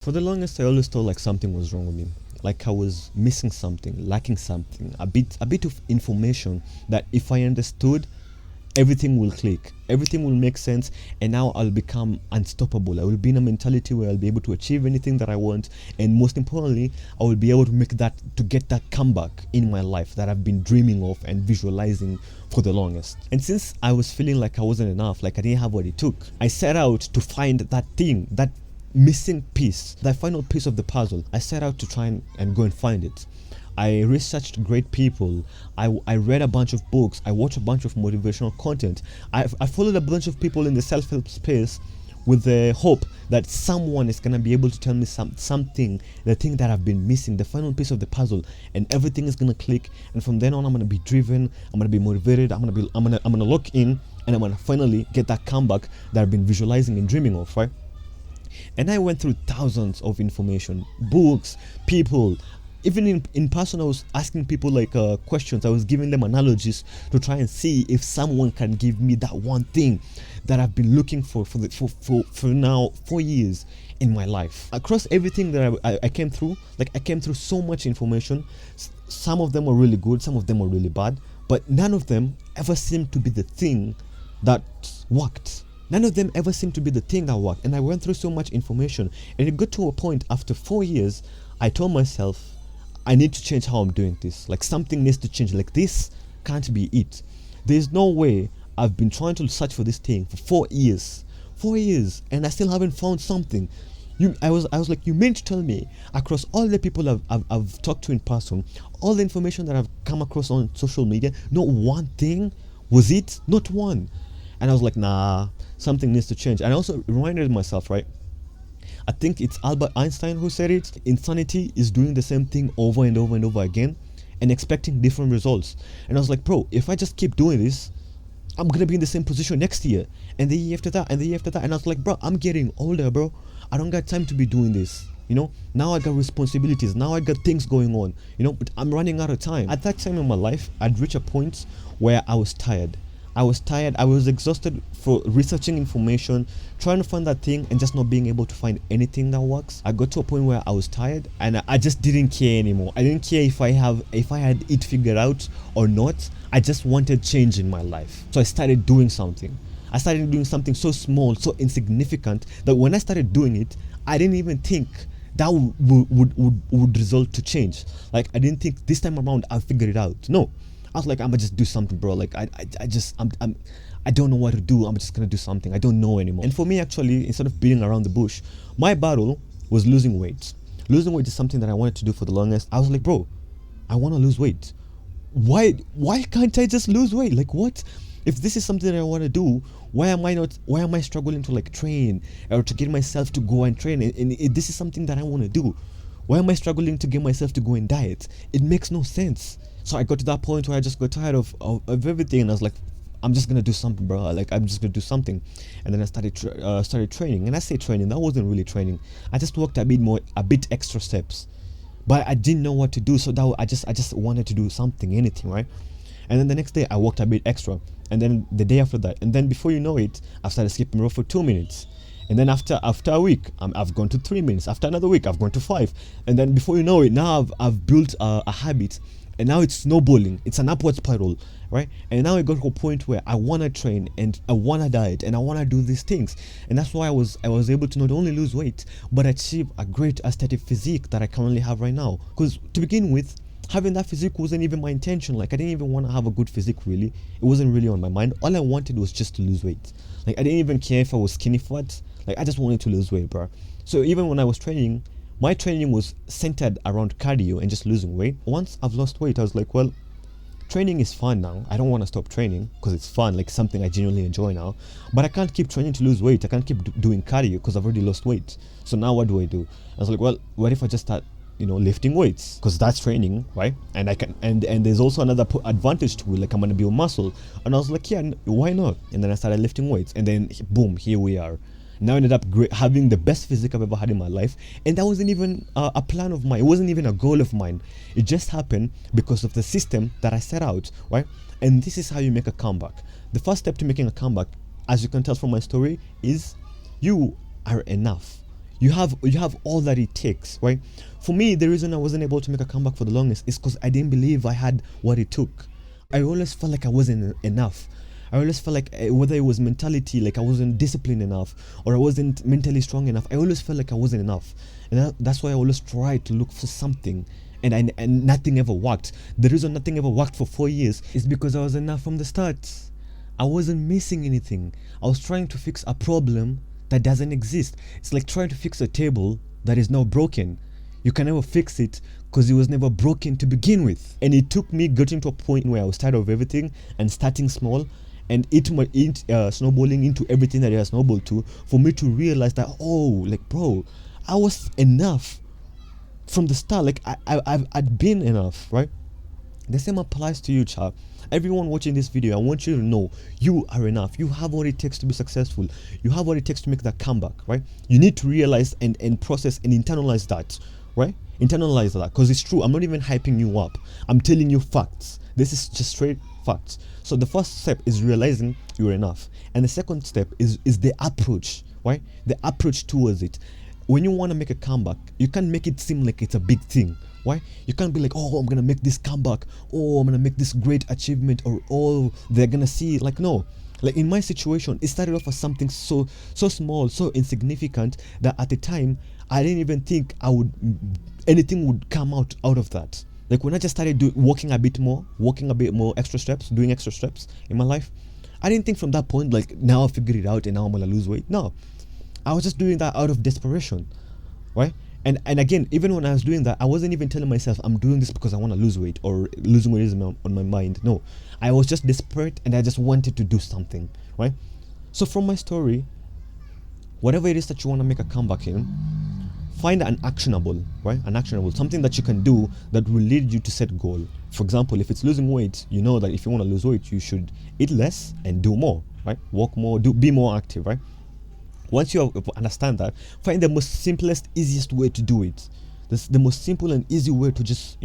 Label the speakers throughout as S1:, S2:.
S1: For the longest, I always thought like something was wrong with me, like I was missing something, lacking something, a bit of information that if I understood, everything will click, everything will make sense, and now I'll become unstoppable. I will be in a mentality where I'll be able to achieve anything that I want, and most importantly, I will be able to get that comeback in my life that I've been dreaming of and visualizing for the longest. And since I was feeling like I wasn't enough, like I didn't have what it took, I set out to find that thing, that missing piece, that final piece of the puzzle. I set out to try and go and find it. I researched great people. I read a bunch of books. I watched a bunch of motivational content. I followed a bunch of people in the self-help space with the hope that someone is gonna be able to tell me something, the thing that I've been missing, the final piece of the puzzle, and everything is gonna click. And from then on, I'm gonna be driven. I'm gonna be motivated. I'm gonna lock in, and I'm gonna finally get that comeback that I've been visualizing and dreaming of, right? And I went through thousands of information, books, people. Even in person, I was asking people like questions. I was giving them analogies to try and see if someone can give me that one thing that I've been looking for now 4 years in my life. Across everything that I came through, like I came through so much information. Some of them were really good, some of them were really bad, but none of them ever seemed to be the thing that worked. None of them ever seemed to be the thing that worked. And I went through so much information, and it got to a point after 4 years, I told myself, I need to change how I'm doing this. Like something needs to change. Like this can't be it. There's no way. I've been trying to search for this thing for 4 years. 4 years, and I still haven't found something. I was like, you mean to tell me across all the people I've talked to in person, all the information that I've come across on social media, not one thing was it? Not one. And I was like, nah, something needs to change. And I also reminded myself, right? I think it's Albert Einstein who said it. Insanity is doing the same thing over and over and over again and expecting different results. And I was like, bro, if I just keep doing this, I'm gonna be in the same position next year and the year after that and the year after that. And I was like, bro, I'm getting older, bro. I don't got time to be doing this. Now I got responsibilities. Now I got things going on, but I'm running out of time. At that time in my life, I'd reached a point where I was tired. I was exhausted for researching information, trying to find that thing and just not being able to find anything that works. I got to a point where I was tired and I just didn't care anymore. I didn't care if I had it figured out or not. I just wanted change in my life. So I started doing something. I started doing something so small, so insignificant that when I started doing it, I didn't even think that would result to change. Like I didn't think this time around I'll figure it out. No. I was like, I'm gonna just do something, bro. Like I don't know what to do. I'm just gonna do something. I don't know anymore. And for me, actually, instead of beating around the bush, my battle was losing weight. Losing weight is something that I wanted to do for the longest. I was like, bro, I want to lose weight. Why can't I just lose weight? Like what? If this is something that I want to do, why am I struggling to like train or to get myself to go and train? And this is something that I want to do. Why am I struggling to get myself to go and diet? It makes no sense. So I got to that point where I just got tired of everything, and I was like, I'm just gonna do something, bro. Like I'm just gonna do something. And then I started training. And I say training, that wasn't really training. I just worked a bit extra steps, but I didn't know what to do. So that I just wanted to do something, anything, right? And then the next day I worked a bit extra, and then the day after that, and then before you know it, I started skipping rope for 2 minutes. And then after a week, I've gone to 3 minutes. After another week, I've gone to 5. And then before you know it, now I've built a habit. And now it's snowballing. It's an upward spiral, right? And now I got to a point where I want to train and I want to diet and I want to do these things. And that's why I was able to not only lose weight, but achieve a great aesthetic physique that I currently have right now. Because to begin with, having that physique wasn't even my intention. Like I didn't even want to have a good physique, really. It wasn't really on my mind. All I wanted was just to lose weight. Like I didn't even care if I was skinny fat. Like I just wanted to lose weight, bro. So even when I was training, my training was centered around cardio and just losing weight. Once I've lost weight, I was like, well, training is fun now. I don't want to stop training because it's fun, like something I genuinely enjoy now. But I can't keep training to lose weight. I can't keep doing cardio because I've already lost weight. So now what do? I was like, well, what if I just start, lifting weights? Because that's training, right? And I can, and there's also another advantage to it. Like I'm gonna build muscle. And I was like, yeah, why not? And then I started lifting weights, and then boom, here we are. Now I ended up having the best physique I've ever had in my life, and that wasn't even a plan of mine. It wasn't even a goal of mine. It just happened because of the system that I set out, right? And this is how you make a comeback. The first step to making a comeback, as you can tell from my story, is you are enough. You have all that it takes, right? For me, the reason I wasn't able to make a comeback for the longest is because I didn't believe I had what it took. I always felt like I wasn't enough. I always felt like whether it was mentality, like I wasn't disciplined enough, or I wasn't mentally strong enough. I always felt like I wasn't enough, and that's why I always tried to look for something, and nothing ever worked. The reason nothing ever worked for 4 years is because I was enough from the start. I wasn't missing anything. I was trying to fix a problem that doesn't exist. It's like trying to fix a table that is now broken. You can never fix it because it was never broken to begin with. And it took me getting to a point where I was tired of everything and starting small and snowballing into everything that I snowballed to, for me to realize that, oh, like, bro, I was enough from the start. Like, I'd been enough, right? The same applies to you, child. Everyone watching this video, I want you to know you are enough. You have what it takes to be successful. You have what it takes to make that comeback, right? You need to realize and process and internalize that, right? Internalize that, because it's true. I'm not even hyping you up. I'm telling you facts. This is just straight facts. So the first step is realizing you're enough, and the second step is the approach, right? The approach towards it. When you want to make a comeback, you can't make it seem like it's a big thing. Why? You can't be like, oh, I'm gonna make this comeback, oh, I'm gonna make this great achievement, or oh, they're gonna see it. Like, no. Like, in my situation, it started off as something so small, so insignificant, that at the time I didn't even think anything would come out of that. Like, when I just started walking a bit more extra steps, doing extra steps in my life, I didn't think from that point, like, now I figured it out and now I'm gonna lose weight. No, I was just doing that out of desperation, right? And again, even when I was doing that, I wasn't even telling myself I'm doing this because I want to lose weight, or losing weight is on my mind. No, I was just desperate and I just wanted to do something, right? So from my story, whatever it is that you want to make a comeback in, find an actionable, right? An actionable, something that you can do that will lead you to set goal. For example, if it's losing weight, you know that if you want to lose weight, you should eat less and do more, right? Walk more, be more active, right? Once you understand that, find the most simplest, easiest way to do it. This the most simple and easy way to just,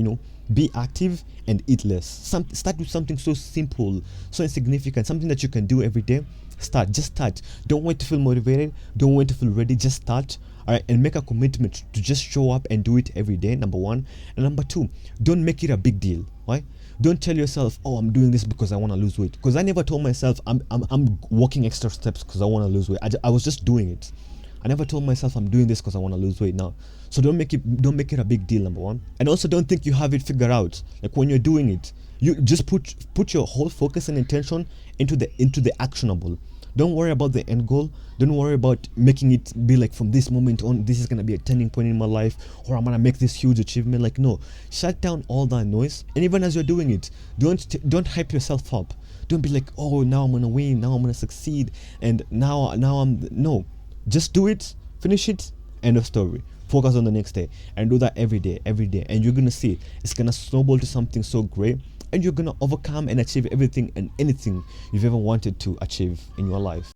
S1: be active and eat less. Start with something so simple, so insignificant, something that you can do every day. Just start. Don't wait to feel motivated. Don't wait to feel ready. Just start. All right, and make a commitment to just show up and do it every day. Number one, and number two, don't make it a big deal. Right? Don't tell yourself, oh, I'm doing this because I want to lose weight. Because I never told myself I'm walking extra steps because I want to lose weight. I was just doing it. I never told myself I'm doing this because I want to lose weight now. So don't make it a big deal, number one. And also, don't think you have it figured out. Like, when you're doing it, you just put your whole focus and intention into the actionable. Don't worry about the end goal. Don't worry about making it be like, from this moment on, this is gonna be a turning point in my life, or I'm gonna make this huge achievement. Like, no, shut down all that noise. And even as you're doing it, don't hype yourself up. Don't be like, oh, now I'm gonna win, now I'm gonna succeed, and now I'm no. Just do it, finish it, end of story. Focus on the next day, and do that every day, and you're gonna see it's gonna snowball to something so great. And you're gonna overcome and achieve everything and anything you've ever wanted to achieve in your life.